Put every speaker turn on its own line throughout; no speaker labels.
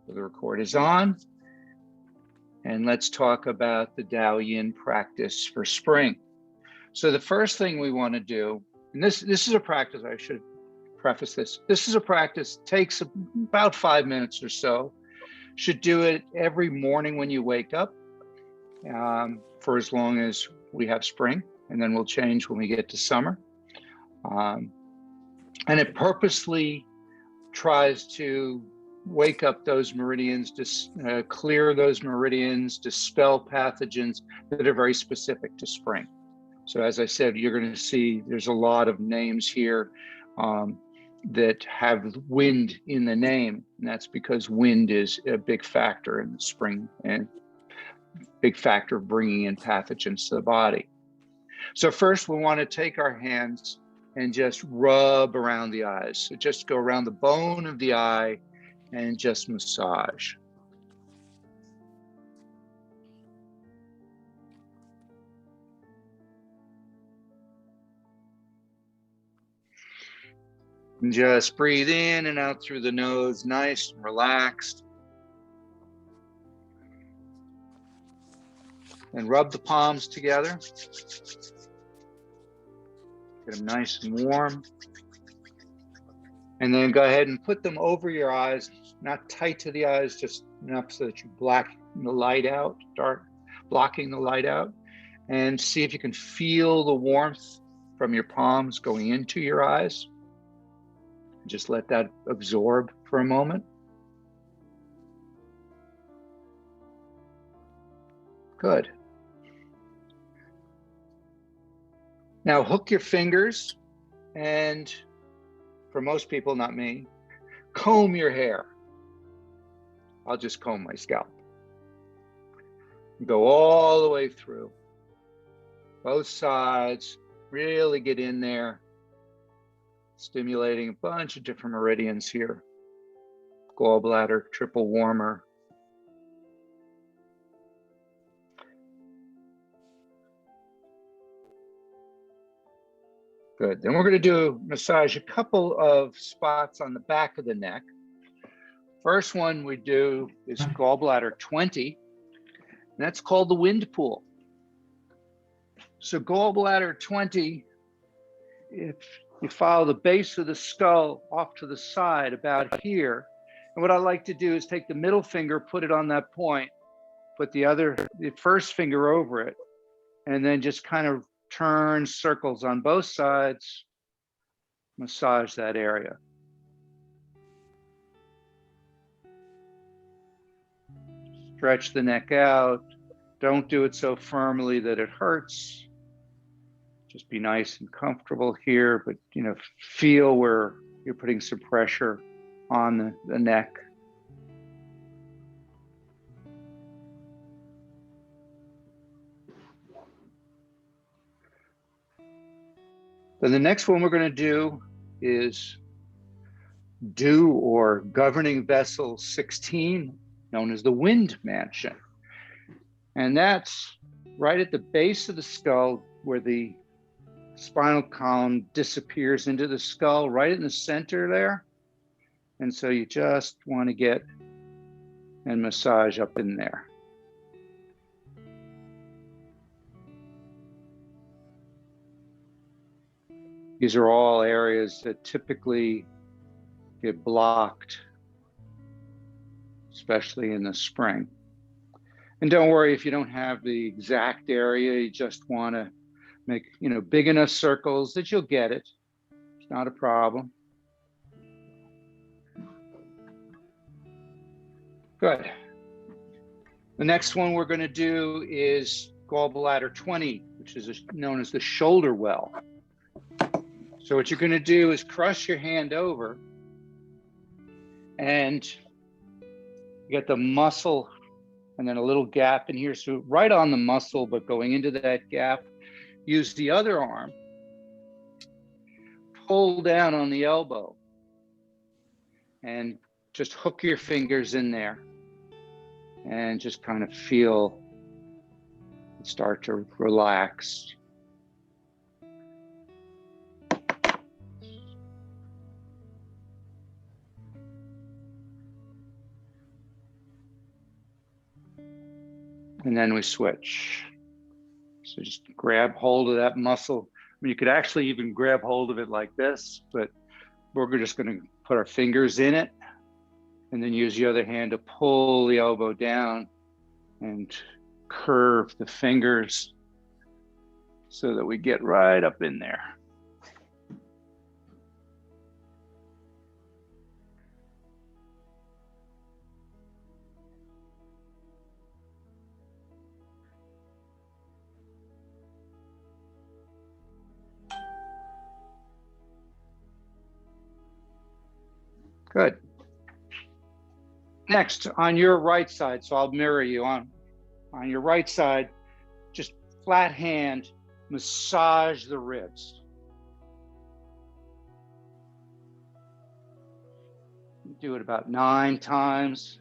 The record is on. And let's talk about the Dao Yin practice for spring. So the first thing we want to do, and this is a practice, I should preface this. This is a practice, takes about 5 minutes or so. Should do it every morning when you wake up for as long as we have spring, and then we'll change when we get to summer. And it purposely tries to wake up those meridians, clear those meridians, dispel pathogens that are very specific to spring. So as I said, you're going to see there's a lot of names here that have wind in the name, and that's because wind is a big factor in the spring and big factor of bringing in pathogens to the body. So first we want to take our hands and just rub around the eyes. So just go around the bone of the eye and just massage. And just breathe in and out through the nose, nice and relaxed. And rub the palms together. Get them nice and warm. And then go ahead and put them over your eyes, not tight to the eyes, just enough so that you block the light out, start blocking the light out. And see if you can feel the warmth from your palms going into your eyes. Just let that absorb for a moment. Good. Now hook your fingers and, for most people, not me, comb your hair. I'll just comb my scalp. Go all the way through. Both sides, really get in there. Stimulating a bunch of different meridians here. Gallbladder, triple warmer. Good. Then we're going to massage a couple of spots on the back of the neck. First one we do is gallbladder 20. And that's called the wind pool. So gallbladder 20, if you follow the base of the skull off to the side about here. And what I like to do is take the middle finger, put it on that point, put the first finger over it, and then just kind of turn circles on both sides, massage that area. Stretch the neck out. Don't do it so firmly that it hurts. Just be nice and comfortable here, but feel where you're putting some pressure on the neck. Then the next one we're going to do is or governing vessel 16, known as the wind mansion. And that's right at the base of the skull where the spinal column disappears into the skull, right in the center there. And so you just want to get and massage up in there. These are all areas that typically get blocked, especially in the spring. And don't worry if you don't have the exact area, you just want to make, big enough circles that you'll get it. It's not a problem. Good. The next one we're going to do is gallbladder 20, which is known as the shoulder well. So what you're going to do is cross your hand over and get the muscle and then a little gap in here. So right on the muscle, but going into that gap, use the other arm, pull down on the elbow, and just hook your fingers in there and just kind of feel it start to relax. and then we switch. So just grab hold of that muscle. I mean, you could actually even grab hold of it like this, but we're just going to put our fingers in it and then use the other hand to pull the elbow down and curve the fingers so that we get right up in there. Good. Next, on your right side, so I'll mirror you on your right side, just flat hand, massage the ribs. Do it about 9 times.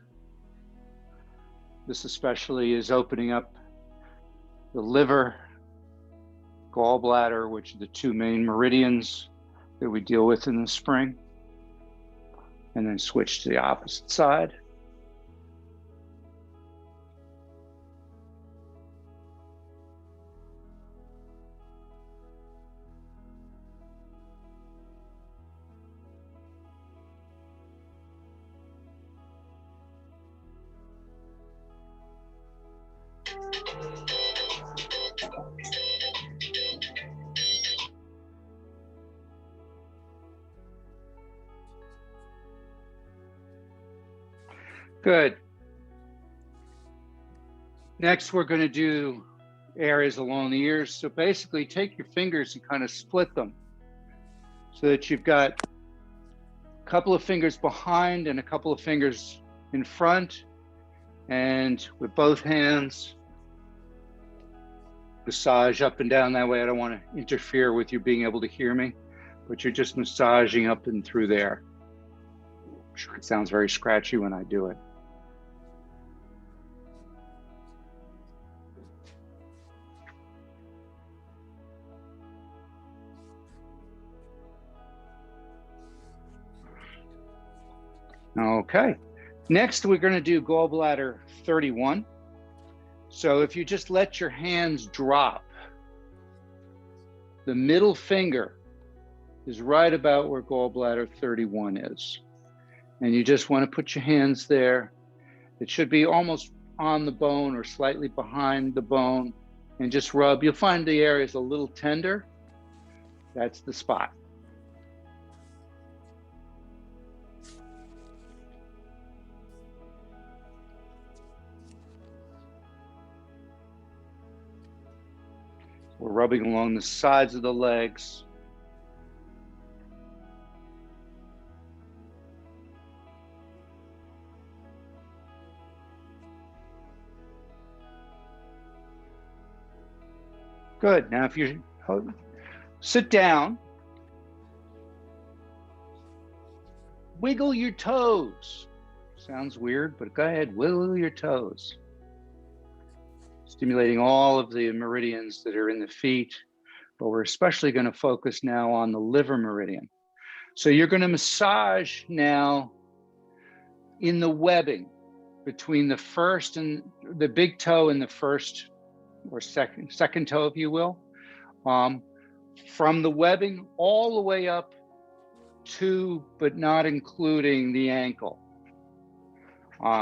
This especially is opening up the liver, gallbladder, which are the 2 main meridians that we deal with in the spring. And then switch to the opposite side. Good. Next, we're going to do areas along the ears. So basically take your fingers and kind of split them so that you've got a couple of fingers behind and a couple of fingers in front. And with both hands, massage up and down that way. I don't want to interfere with you being able to hear me, but you're just massaging up and through there. I'm sure it sounds very scratchy when I do it. Okay, next we're going to do gallbladder 31. So if you just let your hands drop, the middle finger is right about where gallbladder 31 is. And you just want to put your hands there. It should be almost on the bone or slightly behind the bone, and just rub. You'll find the area is a little tender. That's the spot. We're rubbing along the sides of the legs. Good. Now, if you sit down, wiggle your toes. Sounds weird, but go ahead, wiggle your toes. Stimulating all of the meridians that are in the feet, but we're especially going to focus now on the liver meridian. So you're going to massage now in the webbing between the first and the big toe and the first or second toe, if you will, from the webbing all the way up to, but not including the ankle.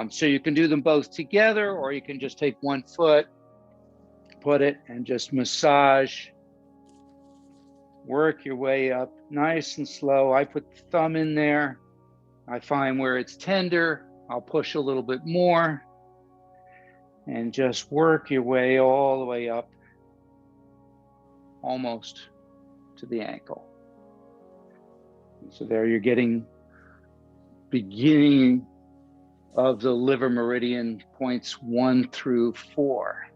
So you can do them both together, or you can just take one foot, put it, and just massage. Work your way up nice and slow. I put the thumb in there. I find where it's tender, I'll push a little bit more, and just work your way all the way up, almost to the ankle. So there you're getting beginning of the liver meridian, points 1 through 4.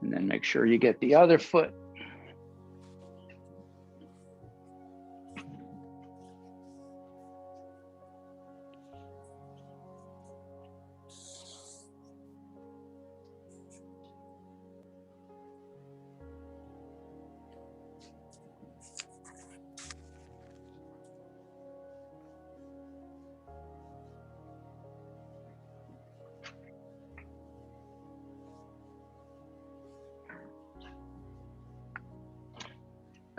And then make sure you get the other foot.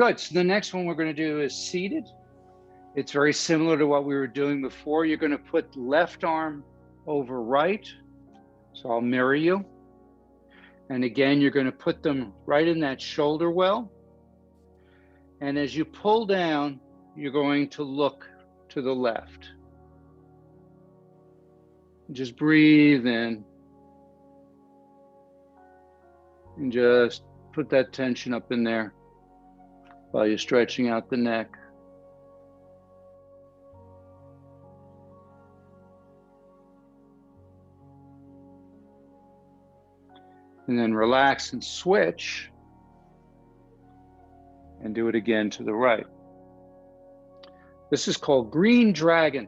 Good. So the next one we're going to do is seated. It's very similar to what we were doing before. You're going to put left arm over right. So I'll mirror you. And again, you're going to put them right in that shoulder well. And as you pull down, you're going to look to the left. Just breathe in. And just put that tension up in there while you're stretching out the neck. And then relax and switch and do it again to the right. This is called Green Dragon.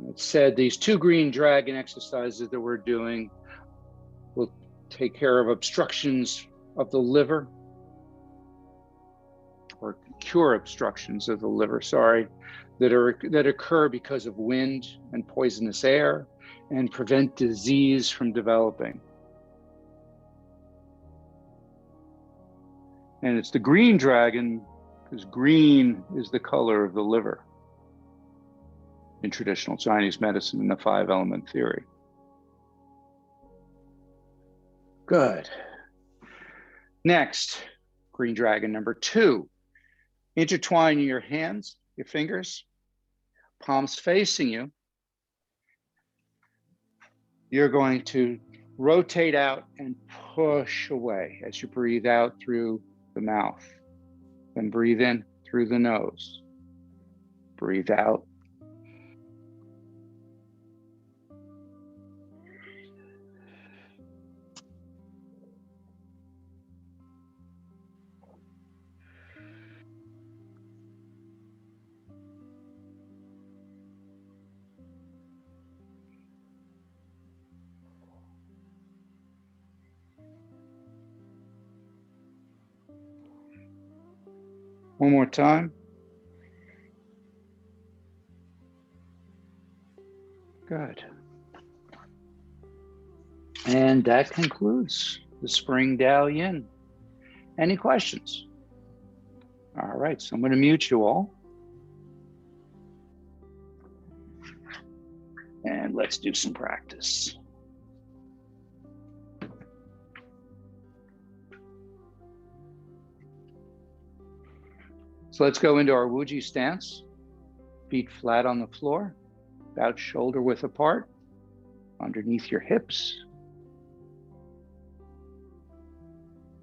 It said these 2 Green Dragon exercises that we're doing will take care of obstructions of the liver, or cure obstructions of the liver, sorry, that occur because of wind and poisonous air, and prevent disease from developing. And it's the Green Dragon because green is the color of the liver in traditional Chinese medicine in the 5-element theory. Good. Next, Green Dragon number 2. Intertwine your hands, your fingers, palms facing you. You're going to rotate out and push away as you breathe out through the mouth. Then breathe in through the nose. Breathe out. One more time. Good. And that concludes the Spring Dao Yin. Any questions? All right, so I'm going to mute you all. And let's do some practice. So let's go into our Wuji stance. Feet flat on the floor, about shoulder width apart, underneath your hips.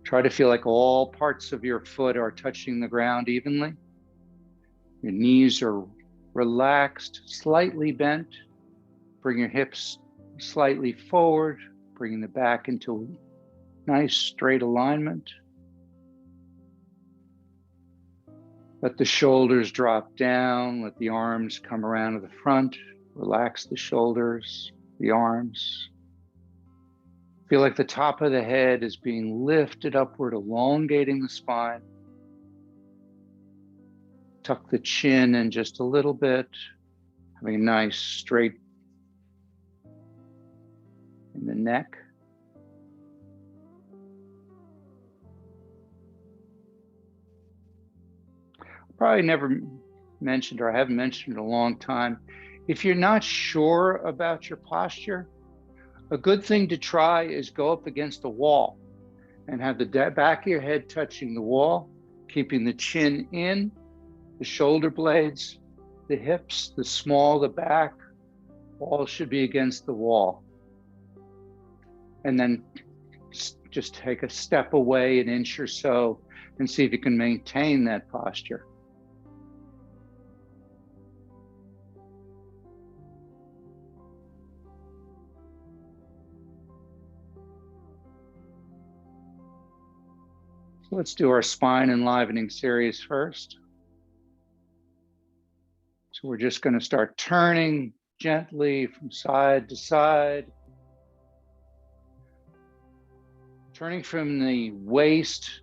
Try to feel like all parts of your foot are touching the ground evenly. Your knees are relaxed, slightly bent. Bring your hips slightly forward, bringing the back into nice straight alignment. Let the shoulders drop down, let the arms come around to the front. Relax the shoulders, the arms. Feel like the top of the head is being lifted upward, elongating the spine. Tuck the chin in just a little bit, having a nice straight in the neck. Probably never mentioned, or I haven't mentioned in a long time, if you're not sure about your posture, a good thing to try is go up against the wall and have the back of your head touching the wall, keeping the chin in, the shoulder blades, the hips, the small, the back, all should be against the wall. And then just take a step away, an inch or so, and see if you can maintain that posture. So let's do our spine enlivening series first. So we're just going to start turning gently from side to side. Turning from the waist,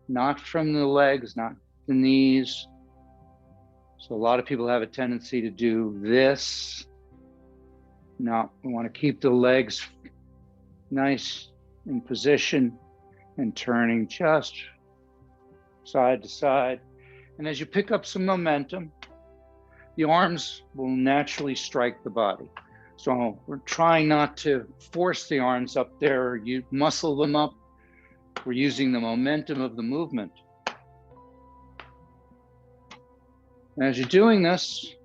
not from the legs, not the knees. So a lot of people have a tendency to do this. No, we want to keep the legs nice in position and turning just side to side. And as you pick up some momentum, the arms will naturally strike the body. So we're trying not to force the arms up there or you muscle them up. We're using the momentum of the movement. And as you're doing this,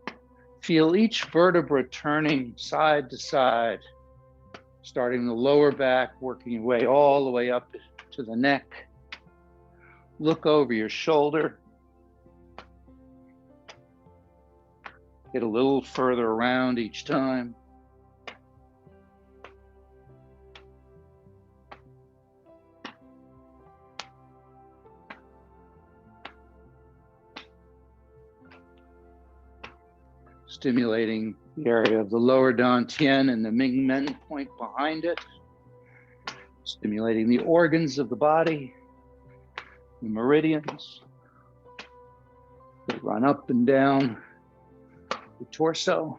feel each vertebra turning side to side, starting the lower back, working your way all the way up to the neck. Look over your shoulder. Get a little further around each time. Stimulating the area of the lower dantian and the Mingmen point behind it. Stimulating the organs of the body, the meridians that run up and down the torso.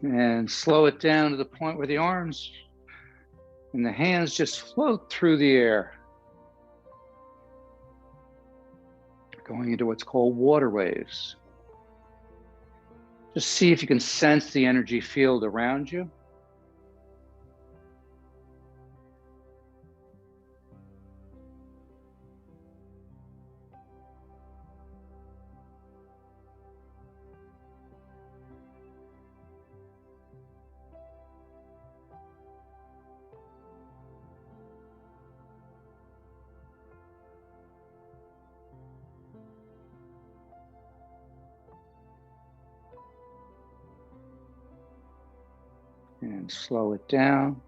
And slow it down to the point where the arms and the hands just float through the air, going into what's called water waves. Just see if you can sense the energy field around you. And slow it down.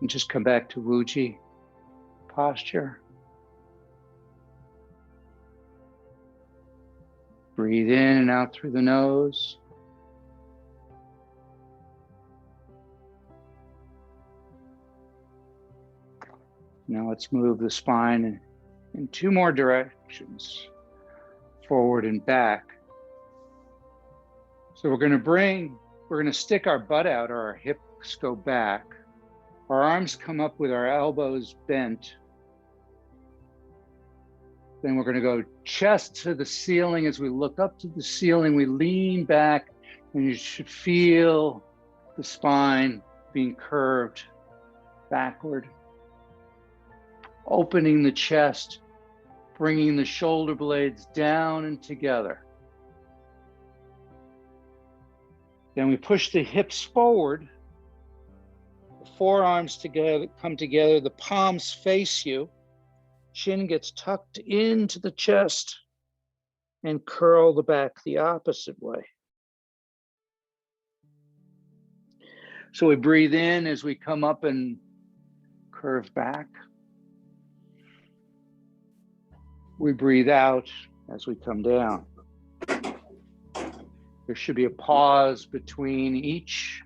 And just come back to Wuji posture. Breathe in and out through the nose. Now let's move the spine in two more directions, forward and back. So we're going to stick our butt out, or our hips go back. Our arms come up with our elbows bent. Then we're going to go chest to the ceiling. As we look up to the ceiling, we lean back, and you should feel the spine being curved backward. Opening the chest, bringing the shoulder blades down and together. Then we push the hips forward, the forearms together, come together, the palms face you, chin gets tucked into the chest, and curl the back the opposite way. So we breathe in as we come up and curve back. We breathe out as we come down. There should be a pause between each.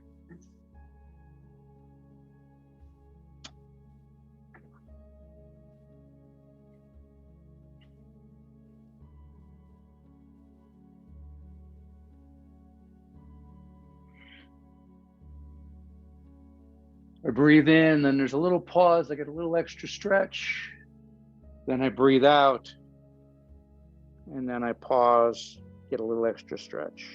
I breathe in, then there's a little pause, I get a little extra stretch. Then I breathe out, and then I pause, get a little extra stretch.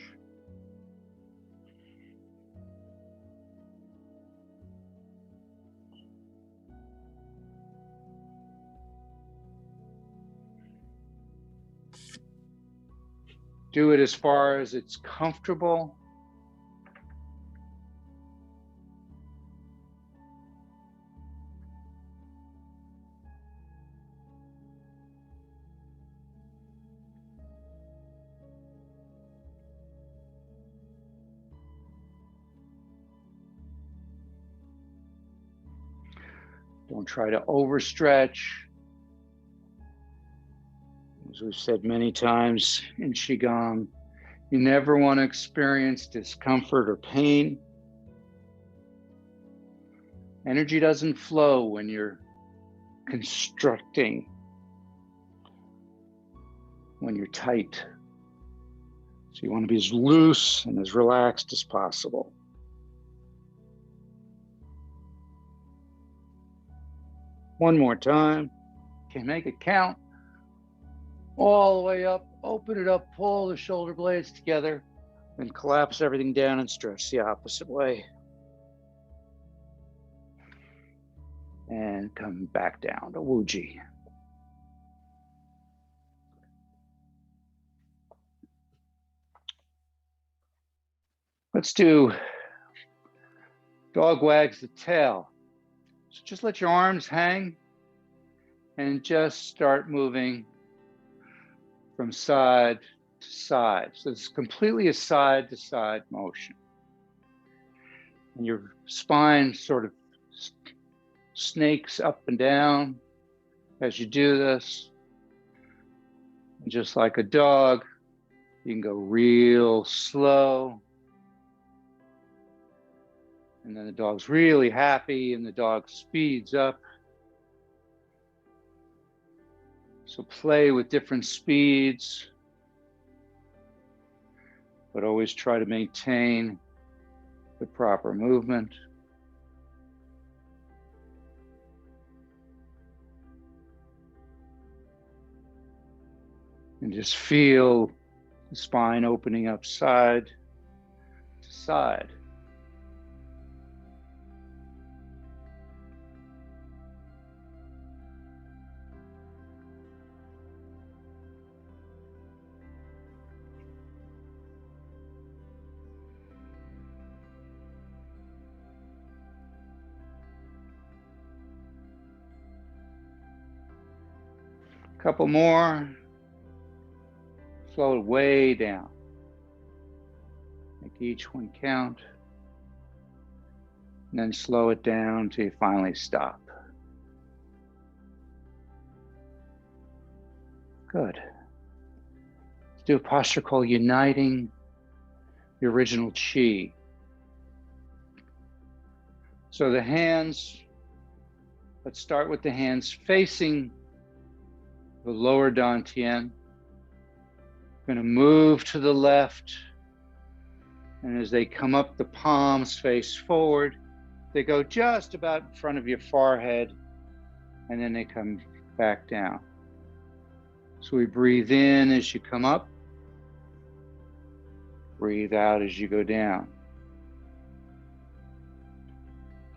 Do it as far as it's comfortable. Don't try to overstretch. As we've said many times in QiGong, you never want to experience discomfort or pain. Energy doesn't flow when you're constricting when you're tight. So you want to be as loose and as relaxed as possible. One more time. Okay, make it count. All the way up, open it up, pull the shoulder blades together, then collapse everything down and stretch the opposite way. And come back down to Wuji. Let's do dog wags the tail. So just let your arms hang and just start moving from side to side. So it's completely a side to side motion. And your spine sort of snakes up and down as you do this. And just like a dog, you can go real slow. And then the dog's really happy and the dog speeds up. So play with different speeds, but always try to maintain the proper movement. And just feel the spine opening up side to side. Couple more. Slow it way down. Make each one count. And then slow it down till you finally stop. Good. Let's do a posture called uniting the original chi. So the hands, let's start with the hands facing the lower dantian. Going to move to the left, and as they come up, the palms face forward. They go just about in front of your forehead, and then they come back down. So we breathe in as you come up, breathe out as you go down.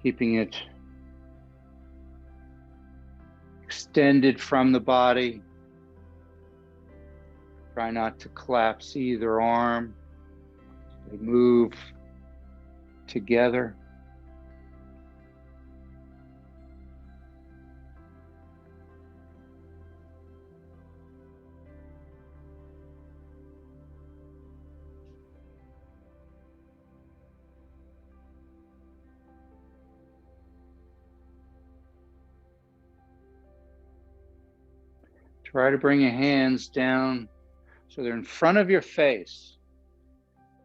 Keeping it extended from the body. Try not to collapse either arm. They move together. Try to bring your hands down so they're in front of your face.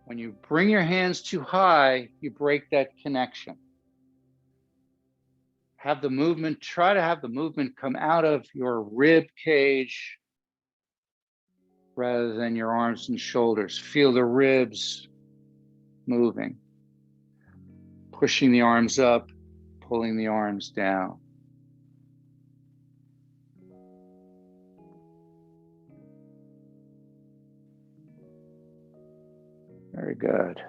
When you bring your hands too high, you break that connection. Have the movement, try to have the movement come out of your rib cage rather than your arms and shoulders. Feel the ribs moving. Pushing the arms up, pulling the arms down. Very good.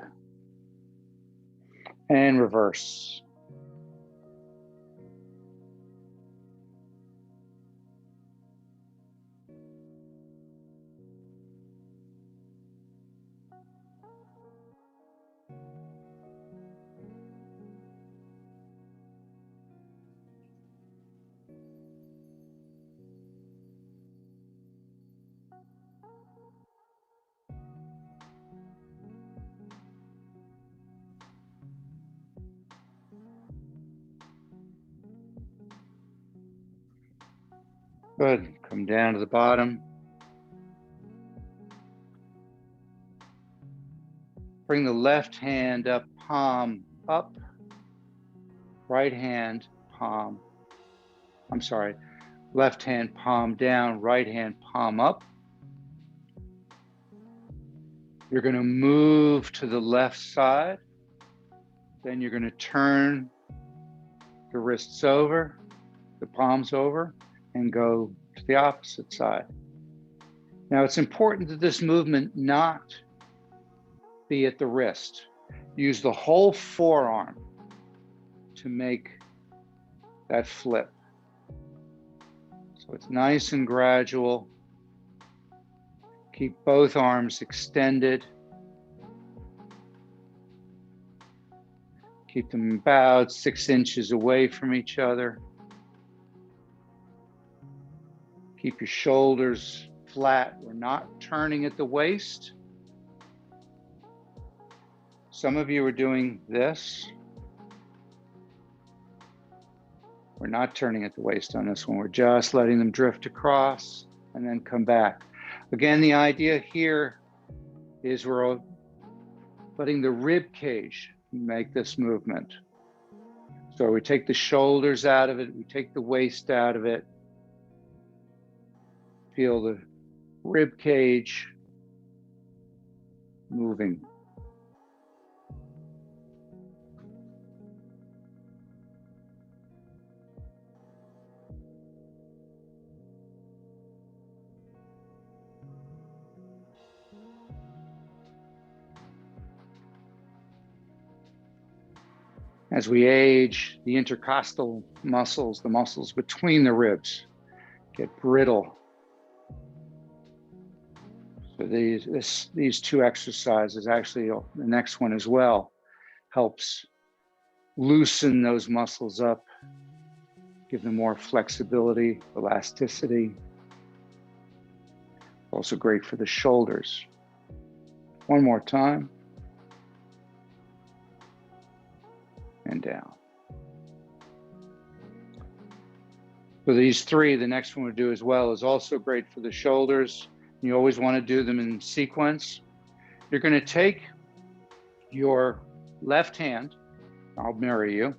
And reverse. Good. Come down to the bottom. Bring the left hand up, palm up. Right hand, palm. I'm sorry. Left hand palm down, right hand palm up. You're going to move to the left side. Then you're going to turn the wrists over, the palms over, and go to the opposite side. Now, it's important that this movement not be at the wrist. Use the whole forearm to make that flip. So it's nice and gradual. Keep both arms extended. Keep them about 6 inches away from each other. Keep your shoulders flat. We're not turning at the waist. Some of you are doing this. We're not turning at the waist on this one. We're just letting them drift across and then come back. Again, the idea here is we're letting the rib cage make this movement. So we take the shoulders out of it, we take the waist out of it. Feel the rib cage moving. As we age, the intercostal muscles, the muscles between the ribs, get brittle. So these two exercises, actually the next one as well, helps loosen those muscles up, give them more flexibility, elasticity. Also great for the shoulders. One more time. And down. So these three, the next one we do as well, is also great for the shoulders. You always want to do them in sequence. You're going to take your left hand, I'll mirror you,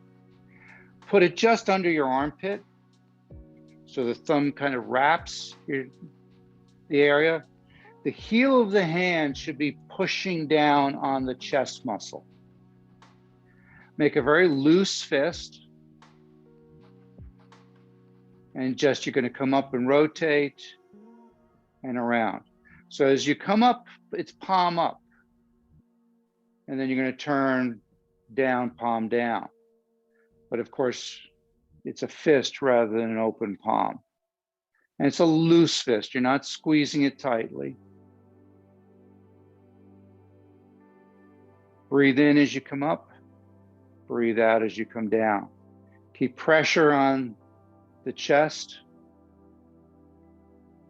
put it just under your armpit, so the thumb kind of wraps the area. The heel of the hand should be pushing down on the chest muscle. Make a very loose fist. And just you're going to come up and rotate and around. So as you come up, it's palm up. And then you're going to turn down, palm down. But of course, it's a fist rather than an open palm. And it's a loose fist. You're not squeezing it tightly. Breathe in as you come up. Breathe out as you come down. Keep pressure on the chest.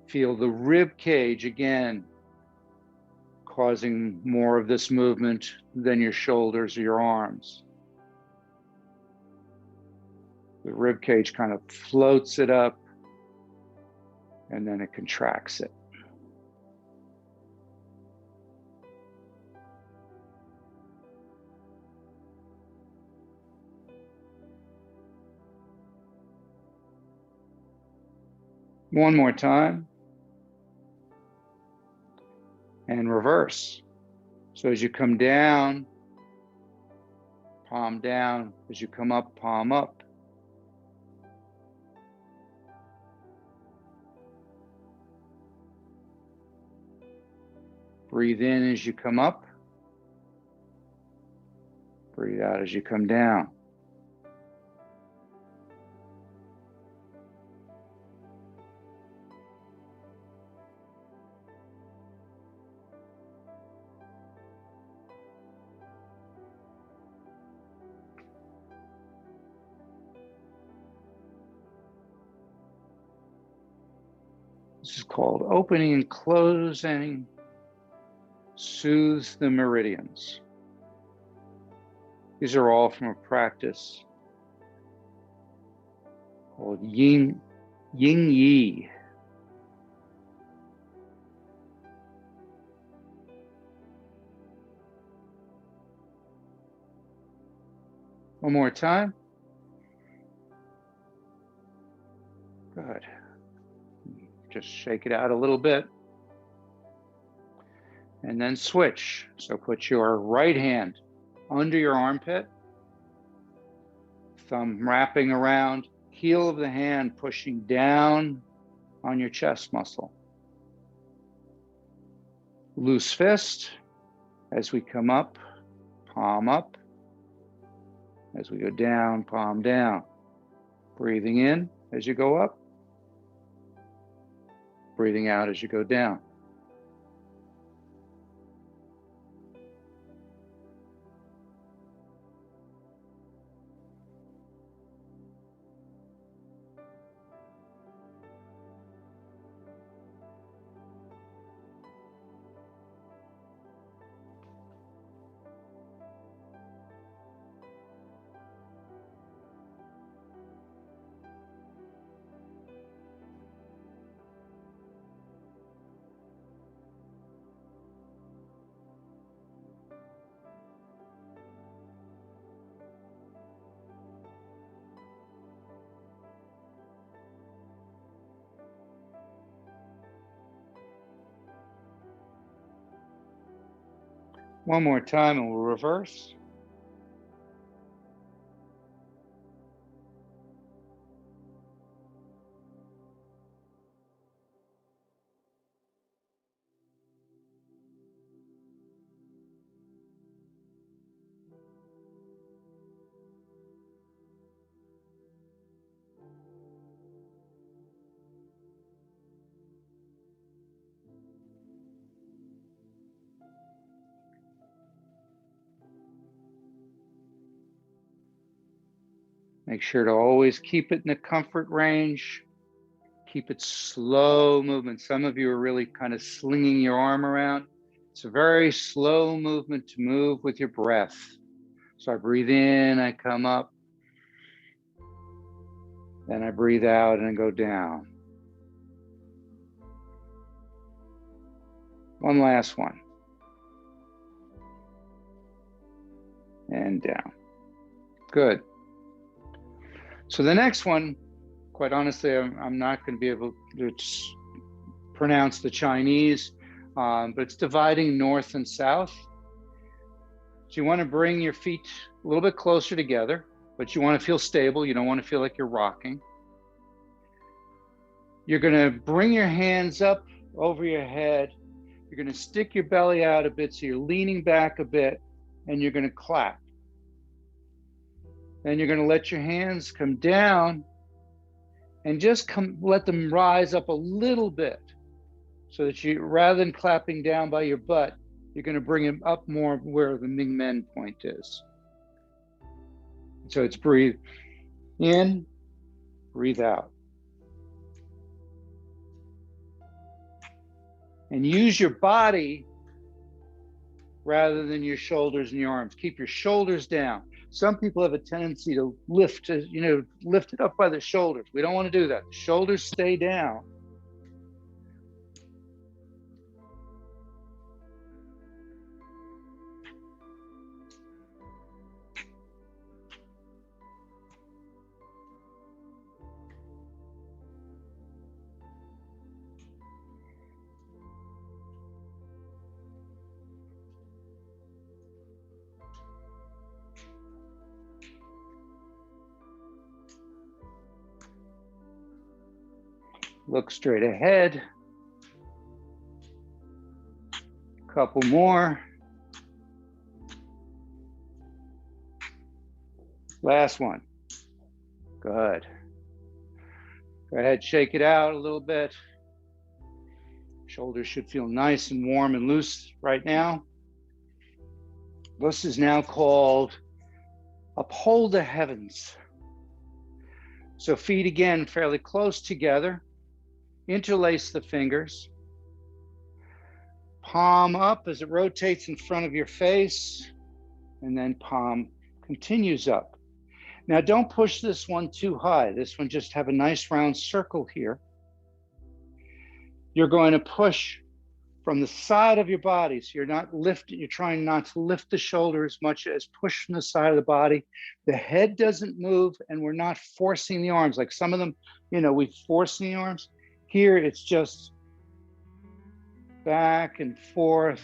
Feel the rib cage again, causing more of this movement than your shoulders or your arms. The rib cage kind of floats it up and then it contracts it. One more time. And reverse. So as you come down, palm down. As you come up, palm up. Breathe in as you come up. Breathe out as you come down. This is called opening and closing. Soothes the meridians. These are all from a practice called Yin Yi. One more time. Good. Just shake it out a little bit. And then switch. So put your right hand under your armpit, thumb wrapping around, heel of the hand pushing down on your chest muscle. Loose fist as we come up, palm up. As we go down, palm down. Breathing in as you go up. Breathing out as you go down. One more time and we'll reverse. Make sure to always keep it in the comfort range. Keep it slow movement. Some of you are really kind of slinging your arm around. It's a very slow movement to move with your breath. So I breathe in, I come up. Then I breathe out and I go down. One last one. And down. Good. So the next one, quite honestly, I'm not going to be able to pronounce the Chinese, but it's dividing north and south. So you want to bring your feet a little bit closer together, but you want to feel stable. You don't want to feel like you're rocking. You're going to bring your hands up over your head. You're going to stick your belly out a bit, so you're leaning back a bit, and you're going to clap. Then you're going to let your hands come down and just let them rise up a little bit so that you, rather than clapping down by your butt, you're going to bring them up more where the Ming Men point is. So it's breathe in, breathe out. And use your body rather than your shoulders and your arms. Keep your shoulders down. Some people have a tendency to lift it up by the shoulders. We don't want to do that. The shoulders stay down. Look straight ahead. Couple more. Last one. Good. Go ahead, shake it out a little bit. Shoulders should feel nice and warm and loose right now. This is now called Uphold the Heavens. So feet again fairly close together. Interlace the fingers. Palm up as it rotates in front of your face, and then palm continues up. Now don't push this one too high. This one just have a nice round circle here. You're going to push from the side of your body. So you're trying not to lift the shoulder as much as push from the side of the body. The head doesn't move, and we're not forcing the arms. Like some of them, we force the arms. Here it's just back and forth.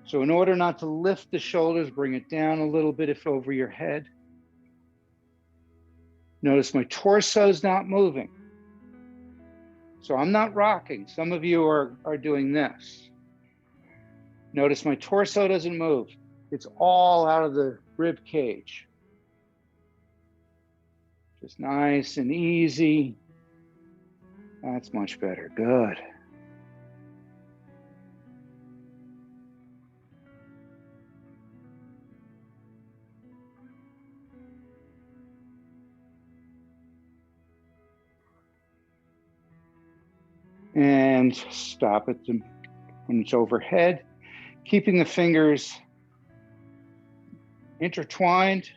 So in order not to lift the shoulders, bring it down a little bit if over your head. Notice my torso is not moving. So I'm not rocking. Some of you are doing this. Notice my torso doesn't move. It's all out of the rib cage. Just nice and easy. That's much better. Good. And stop it when it's overhead, keeping the fingers intertwined,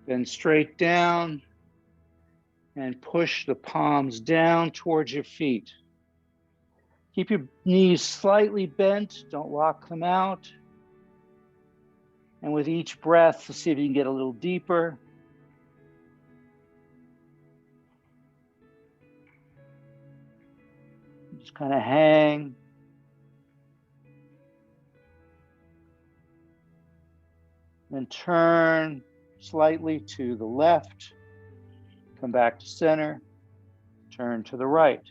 then straight down, and push the palms down towards your feet. Keep your knees slightly bent, don't lock them out. And with each breath, let's see if you can get a little deeper. Just kind of hang. Then turn slightly to the left. Come back to center. Turn to the right.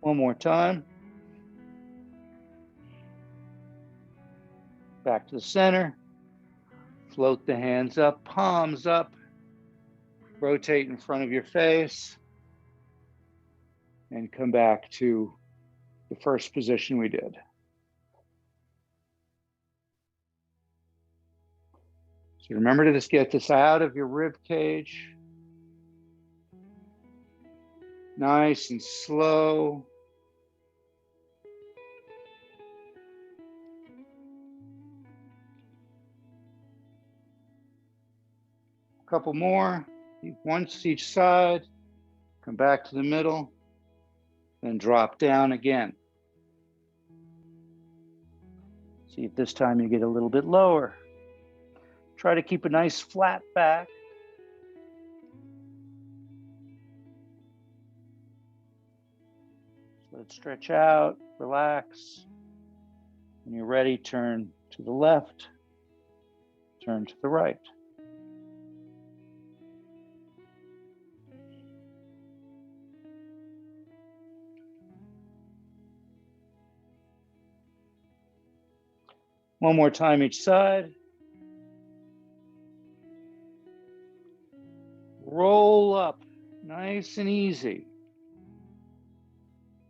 One more time. Back to the center. Float the hands up, palms up. Rotate in front of your face. And come back to the first position we did. So remember to just get this out of your rib cage. Nice and slow. A couple more, once each side. Come back to the middle, then drop down again. See if this time you get a little bit lower. Try to keep a nice flat back. Let it stretch out, relax. When you're ready, turn to the left, turn to the right. One more time each side. Roll up, nice and easy.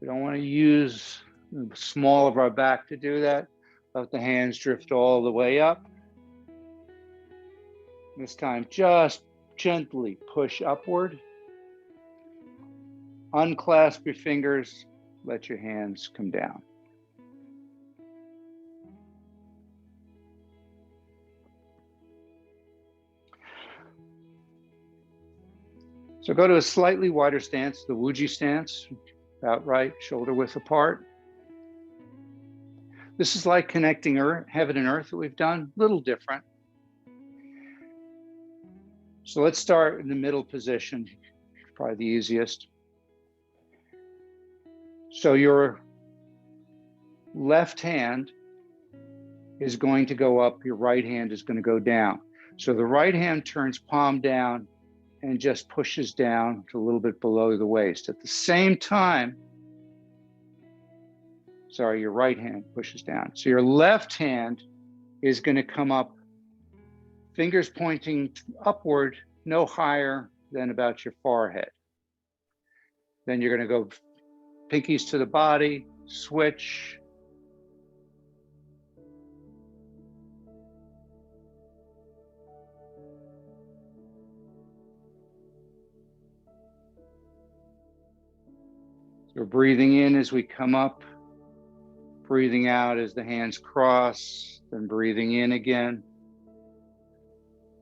We don't want to use the small of our back to do that. Let the hands drift all the way up. This time, just gently push upward. Unclasp your fingers, let your hands come down. So go to a slightly wider stance, the Wuji stance, about right, shoulder width apart. This is like connecting heaven and earth that we've done, a little different. So let's start in the middle position, probably the easiest. So your left hand is going to go up, your right hand is going to go down. So the right hand turns palm down and just pushes down to a little bit below the waist. At the same time, your right hand pushes down. So your left hand is going to come up, fingers pointing upward, no higher than about your forehead. Then you're going to go pinkies to the body, switch. So we're breathing in as we come up, breathing out as the hands cross, then breathing in again.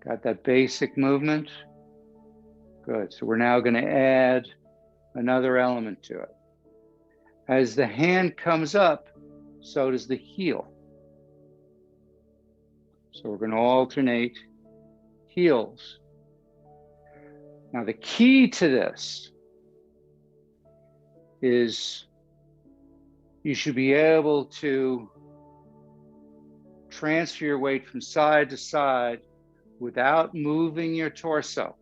Got that basic movement? Good. So we're now going to add another element to it. As the hand comes up, so does the heel. So we're going to alternate heels. Now the key to this is you should be able to transfer your weight from side to side without moving your torso.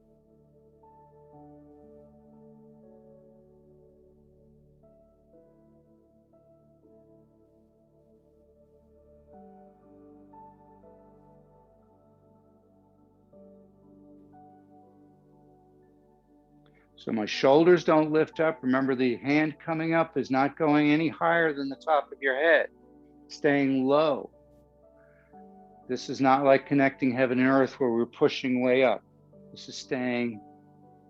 So my shoulders don't lift up. Remember, the hand coming up is not going any higher than the top of your head, staying low. This is not like connecting heaven and earth where we're pushing way up. This is staying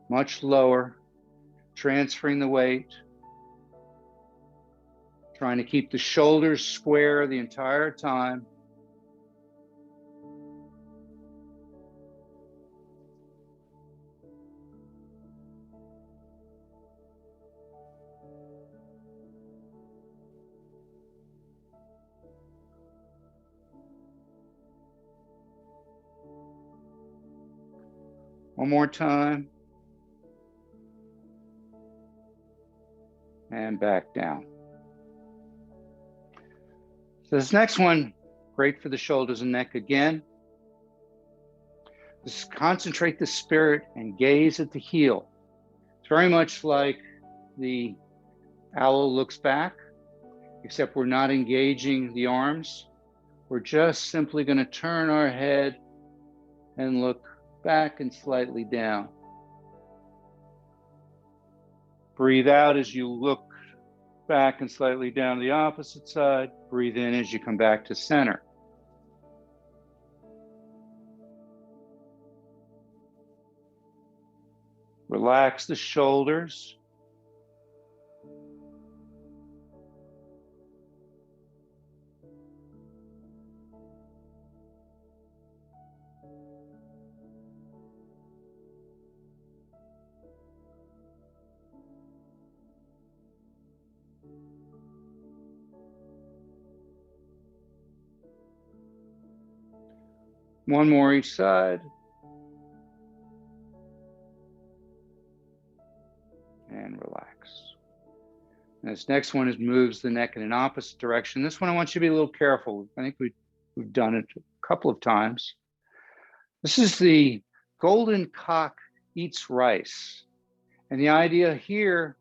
much lower, transferring the weight, trying to keep the shoulders square the entire time. One more time. And back down. So this next one, great for the shoulders and neck again. Just concentrate the spirit and gaze at the heel. It's very much like the owl looks back, except we're not engaging the arms. We're just simply going to turn our head and look back and slightly down. Breathe out as you look back and slightly down to the opposite side. Breathe in as you come back to center. Relax the shoulders. One more each side. And relax. And this next one moves the neck in an opposite direction. This one I want you to be a little careful. I think we've done it a couple of times. This is the golden cock eats rice. And the idea here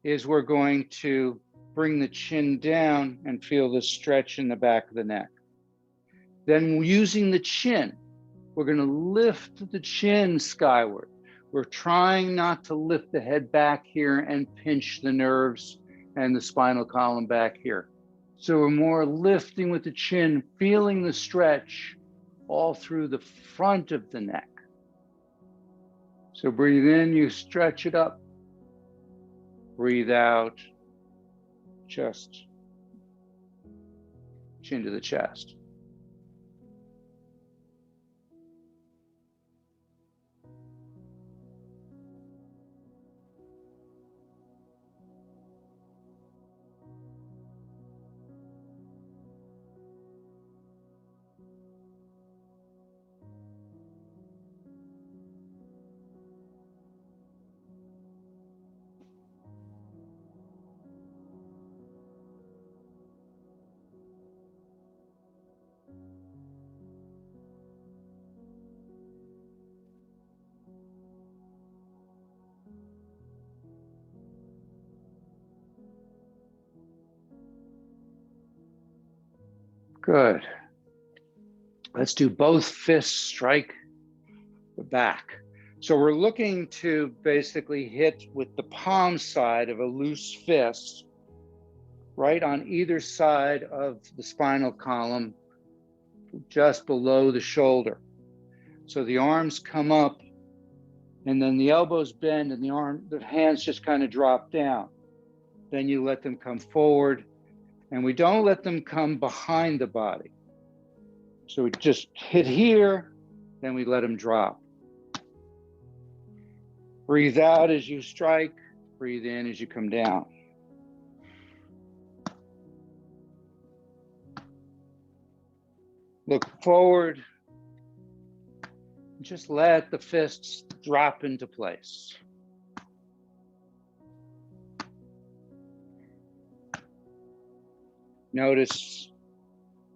is we're going to bring the chin down and feel the stretch in the back of the neck. Then using the chin, we're going to lift the chin skyward. We're trying not to lift the head back here and pinch the nerves and the spinal column back here. So we're more lifting with the chin, feeling the stretch all through the front of the neck. So breathe in, you stretch it up. Breathe out, just chin to the chest. Good. Let's do both fists strike the back. So we're looking to basically hit with the palm side of a loose fist right on either side of the spinal column, just below the shoulder. So the arms come up and then the elbows bend and the hands just kind of drop down. Then you let them come forward. And we don't let them come behind the body. So we just hit here, then we let them drop. Breathe out as you strike, breathe in as you come down. Look forward. Just let the fists drop into place. Notice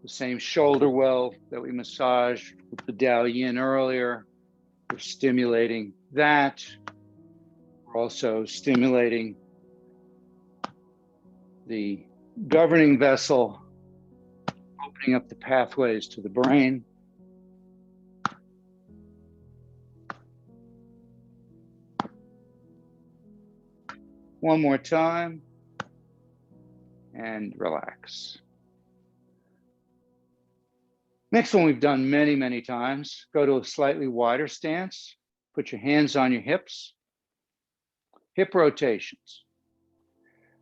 the same shoulder well that we massaged with the Dao Yin earlier. We're stimulating that. We're also stimulating the governing vessel, opening up the pathways to the brain. One more time, and relax. Next one we've done many, many times. Go to a slightly wider stance. Put your hands on your hips. Hip rotations.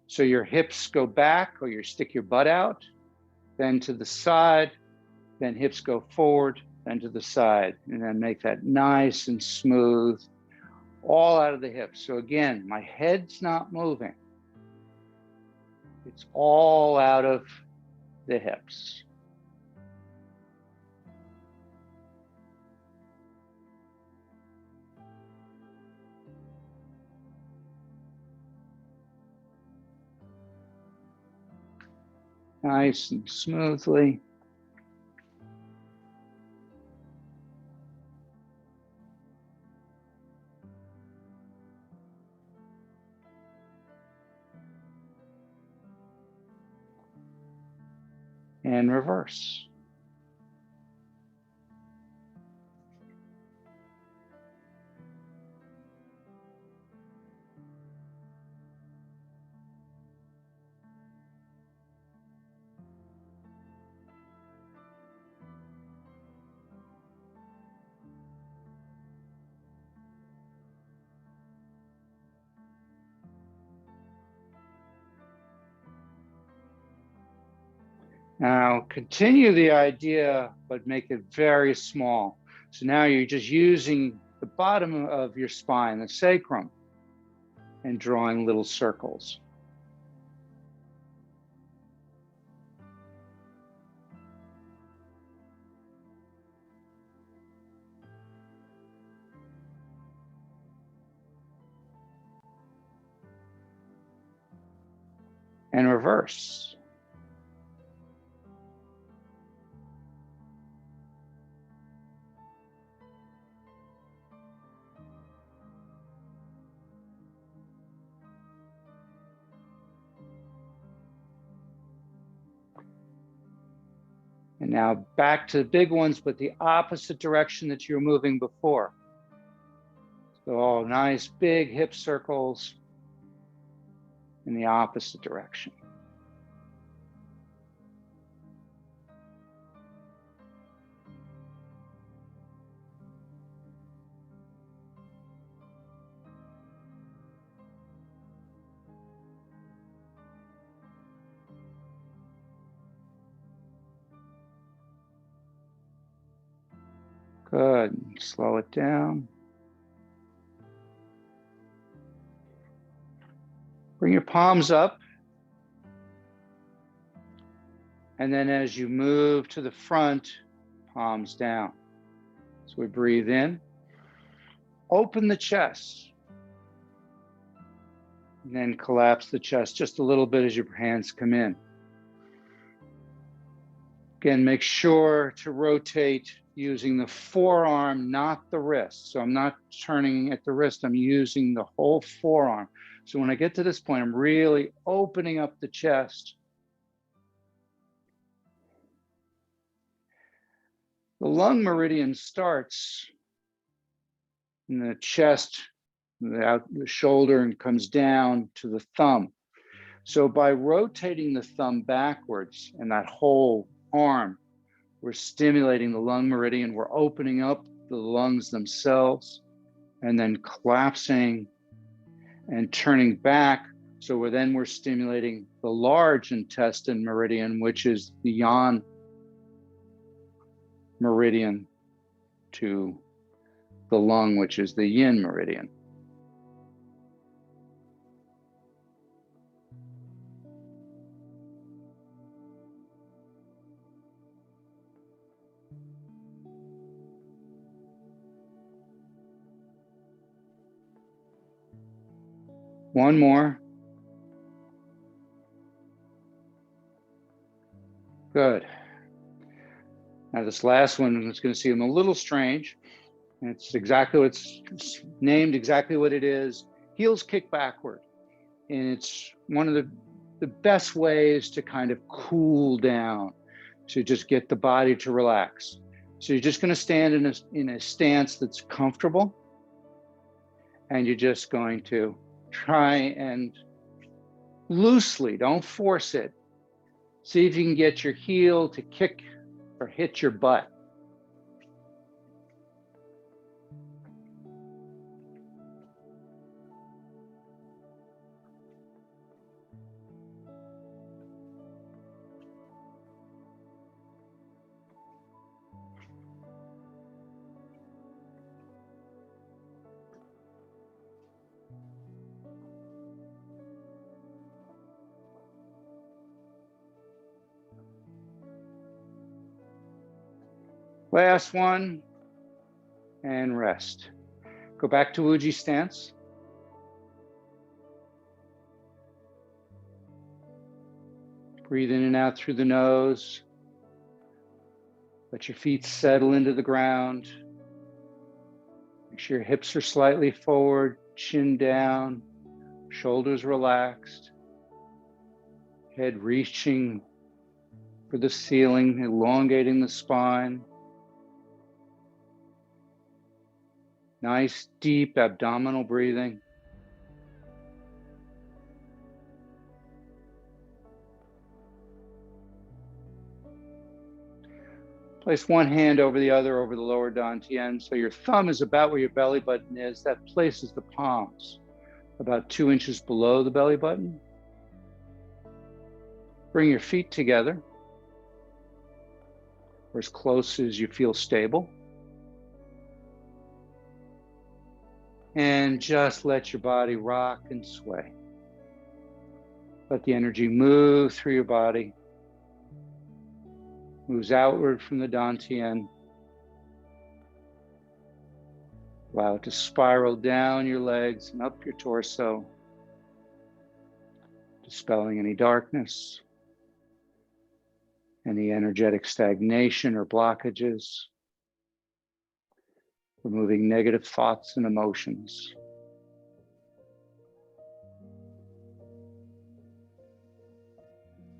So your hips go back, or you stick your butt out, then to the side, then hips go forward, then to the side, and then make that nice and smooth, all out of the hips. So again, my head's not moving. It's all out of the hips. Nice and smoothly. And reverse. Now continue the idea, but make it very small. So now you're just using the bottom of your spine, the sacrum, and drawing little circles. And reverse. And now back to the big ones, but the opposite direction that you were moving before. So all nice big hip circles in the opposite direction. Good. Slow it down. Bring your palms up. And then as you move to the front, palms down. So we breathe in. Open the chest. And then collapse the chest just a little bit as your hands come in. Again, make sure to rotate using the forearm, not the wrist. So I'm not turning at the wrist, I'm using the whole forearm. So when I get to this point, I'm really opening up the chest. The lung meridian starts in the chest, the shoulder, and comes down to the thumb. So by rotating the thumb backwards and that whole arm, we're stimulating the lung meridian. We're opening up the lungs themselves and then collapsing and turning back. So we're stimulating the large intestine meridian, which is the yang meridian, to the lung, which is the yin meridian. One more. Good. Now this last one is going to seem a little strange. And it's exactly what's named, exactly what it is. Heels kick backward. And it's one of the best ways to kind of cool down, to just get the body to relax. So you're just going to stand in a stance that's comfortable. And you're just going to try and loosely, don't force it. See if you can get your heel to kick or hit your butt. Last one, and rest. Go back to Uji stance. Breathe in and out through the nose. Let your feet settle into the ground. Make sure your hips are slightly forward, chin down, shoulders relaxed. Head reaching for the ceiling, elongating the spine. Nice, deep abdominal breathing. Place one hand over the other over the lower dantian. So your thumb is about where your belly button is. That places the palms about 2 inches below the belly button. Bring your feet together, or as close as you feel stable. And just let your body rock and sway. Let the energy move through your body. Moves outward from the dantian. Allow it to spiral down your legs and up your torso, dispelling any darkness, any energetic stagnation or blockages, removing negative thoughts and emotions.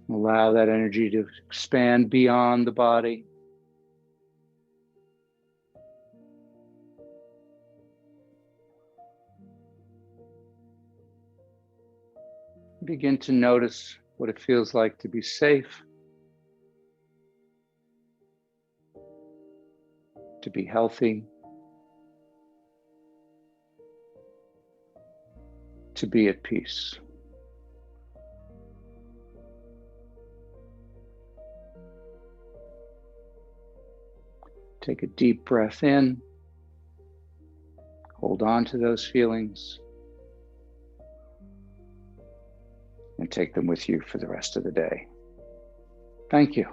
Allow that energy to expand beyond the body. Begin to notice what it feels like to be safe, to be healthy, to be at peace. Take a deep breath in. Hold on to those feelings. And take them with you for the rest of the day. Thank you.